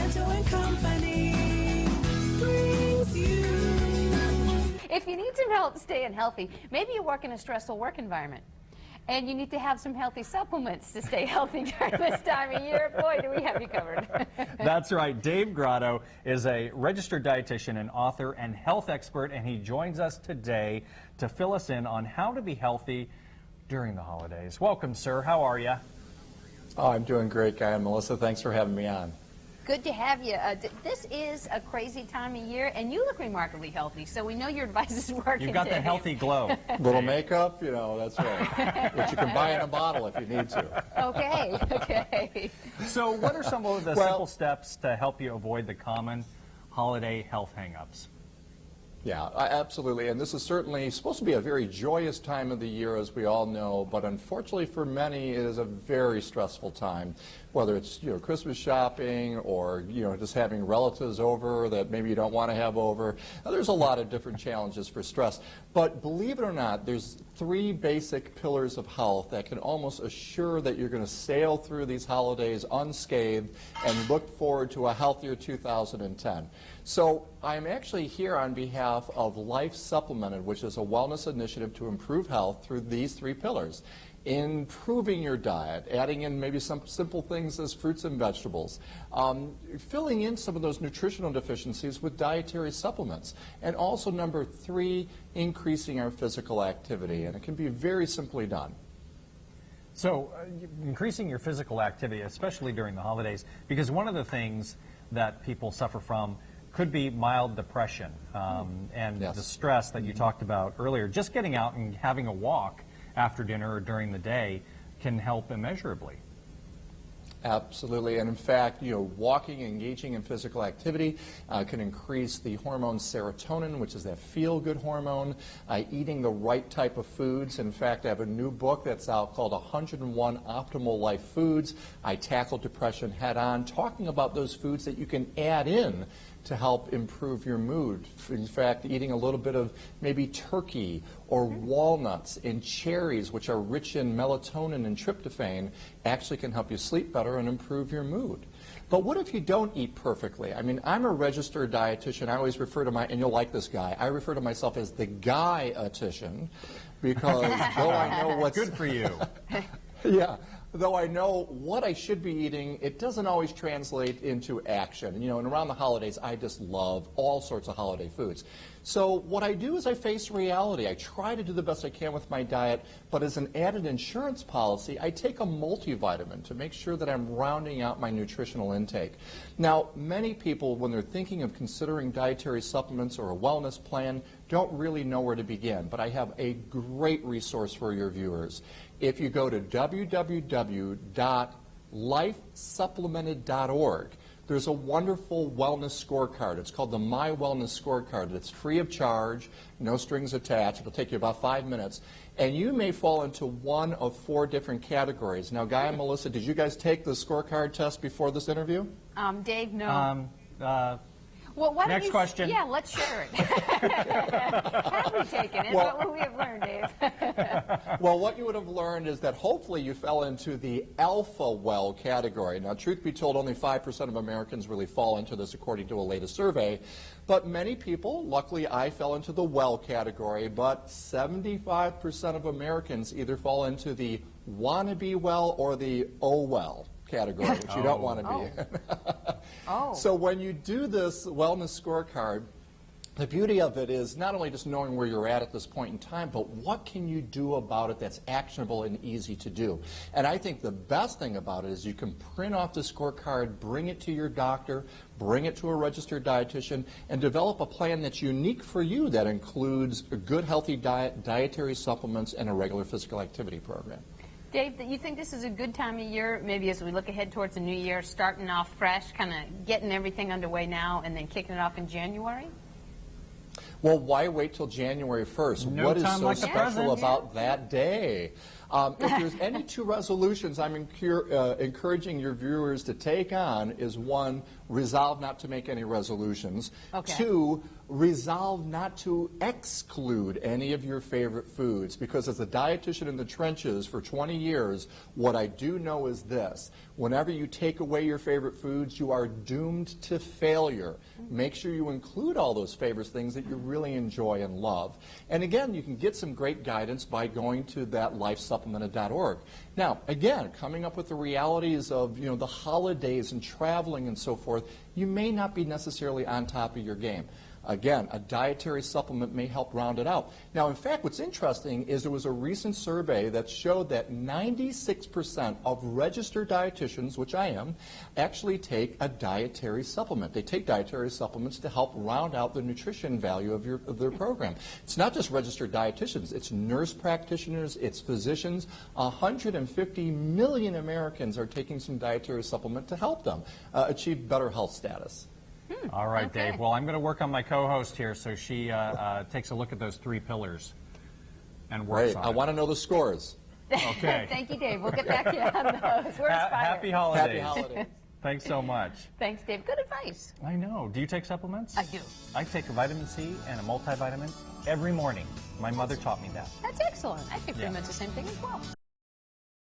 Sacramento and Company brings you. If you need some help staying healthy, maybe you work in a stressful work environment, and you need to have some healthy supplements to stay healthy during this time of year. Boy, do we have you covered. That's right. Dave Grotto is a registered dietitian and author and health expert, and he joins us today to fill us in on how to be healthy during the holidays. Welcome, sir. How are you? Oh, I'm doing great, Guy and Melissa. Thanks for having me on. Good to have you. This is a crazy time of year, and you look remarkably healthy, so we know your advice is working. You've got Dave. the healthy glow. Little makeup, you know, that's right. Which you can buy in a bottle if you need to. Okay, okay. So what are some of the simple steps to help you avoid the common holiday health hang-ups? Yeah, absolutely. And this is certainly supposed to be a very joyous time of the year, as we all know, but unfortunately for many, it is a very stressful time, whether it's, Christmas shopping or, just having relatives over that maybe you don't want to have over. Now, there's a lot of different challenges for stress. But believe it or not, there's three basic pillars of health that can almost assure that you're going to sail through these holidays unscathed and look forward to a healthier 2010. So I'm actually here on behalf of Life Supplemented, which is a wellness initiative to improve health through these three pillars. Improving your diet, adding in maybe some simple things as fruits and vegetables, filling in some of those nutritional deficiencies with dietary supplements, and also number three, increasing our physical activity, and it can be very simply done. So increasing your physical activity, especially during the holidays, because one of the things that people suffer from could be mild depression and Yes. the stress that you talked about earlier. Just getting out and having a walk after dinner or during the day can help immeasurably. Absolutely, and in fact, walking, engaging in physical activity can increase the hormone serotonin, which is that feel-good hormone, eating the right type of foods. In fact, I have a new book that's out called 101 Optimal Life Foods. I tackle depression head-on, talking about those foods that you can add in to help improve your mood. In fact, eating a little bit of maybe turkey or walnuts and cherries, which are rich in melatonin and tryptophan, actually can help you sleep better and improve your mood. But what if you don't eat perfectly? I mean, I'm a registered dietitian. I always refer to and you'll like this guy, I refer to myself as the guy-atition, because though I know what's... Good for you. Yeah. Though I know what I should be eating, it doesn't always translate into action. And around the holidays, I just love all sorts of holiday foods. So what I do is I face reality. I try to do the best I can with my diet, but as an added insurance policy, I take a multivitamin to make sure that I'm rounding out my nutritional intake. Now, many people, when they're thinking of considering dietary supplements or a wellness plan, don't really know where to begin, but I have a great resource for your viewers. If you go to www.lifesupplemented.org, there's a wonderful wellness scorecard. It's called the My Wellness Scorecard. It's free of charge, no strings attached. It'll take you about 5 minutes. And you may fall into one of 4 different categories. Now, Guy and Melissa, did you guys take the scorecard test before this interview? Dave, no. Well, why don't Next question. Yeah, let's share it. Have we taken it? What would we have learned, Dave? Well, what you would have learned is that hopefully you fell into the alpha well category. Now, truth be told, only 5% of Americans really fall into this according to a latest survey. But many people, luckily I fell into the well category, but 75% of Americans either fall into the wannabe well or the oh well category, which you don't want to be in. So when you do this wellness scorecard, the beauty of it is not only just knowing where you're at this point in time, but what can you do about it that's actionable and easy to do. And I think the best thing about it is you can print off the scorecard, bring it to your doctor, bring it to a registered dietitian, and develop a plan that's unique for you that includes a good, healthy diet, dietary supplements, and a regular physical activity program. Dave, you think this is a good time of year, maybe as we look ahead towards the new year, starting off fresh, kind of getting everything underway now and then kicking it off in January? Well, why wait till January 1st? No what is time so like the special present. about that day? If there's any 2 resolutions I'm encouraging your viewers to take on is 1, resolve not to make any resolutions. Okay. 2, resolve not to exclude any of your favorite foods, because as a dietitian in the trenches for 20 years, what I do know is this: whenever you take away your favorite foods, you are doomed to failure. Make sure you include all those favorite things that you really enjoy and love. And again, you can get some great guidance by going to that lifesupplemented.org. Now, again, coming up with the realities of, you know, the holidays and traveling and so forth, you may not be necessarily on top of your game. Again, a dietary supplement may help round it out. Now, in fact, what's interesting is there was a recent survey that showed that 96% of registered dietitians, which I am, actually take a dietary supplement. They take dietary supplements to help round out the nutrition value of their program. It's not just registered dietitians. It's nurse practitioners. It's physicians. 150 million Americans are taking some dietary supplement to help them achieve better health status. All right, Okay. Dave. Well, I'm going to work on my co-host here so she takes a look at those 3 pillars and works Right. on I it. want to know the scores. Okay. Thank you, Dave. We'll get back to you on those. We're inspired. Happy holidays. Happy holidays. Thanks so much. Thanks, Dave. Good advice. I know. Do you take supplements? I do. I take a vitamin C and a multivitamin every morning. My mother taught me that. That's excellent. I think Yeah. pretty much the same thing as well.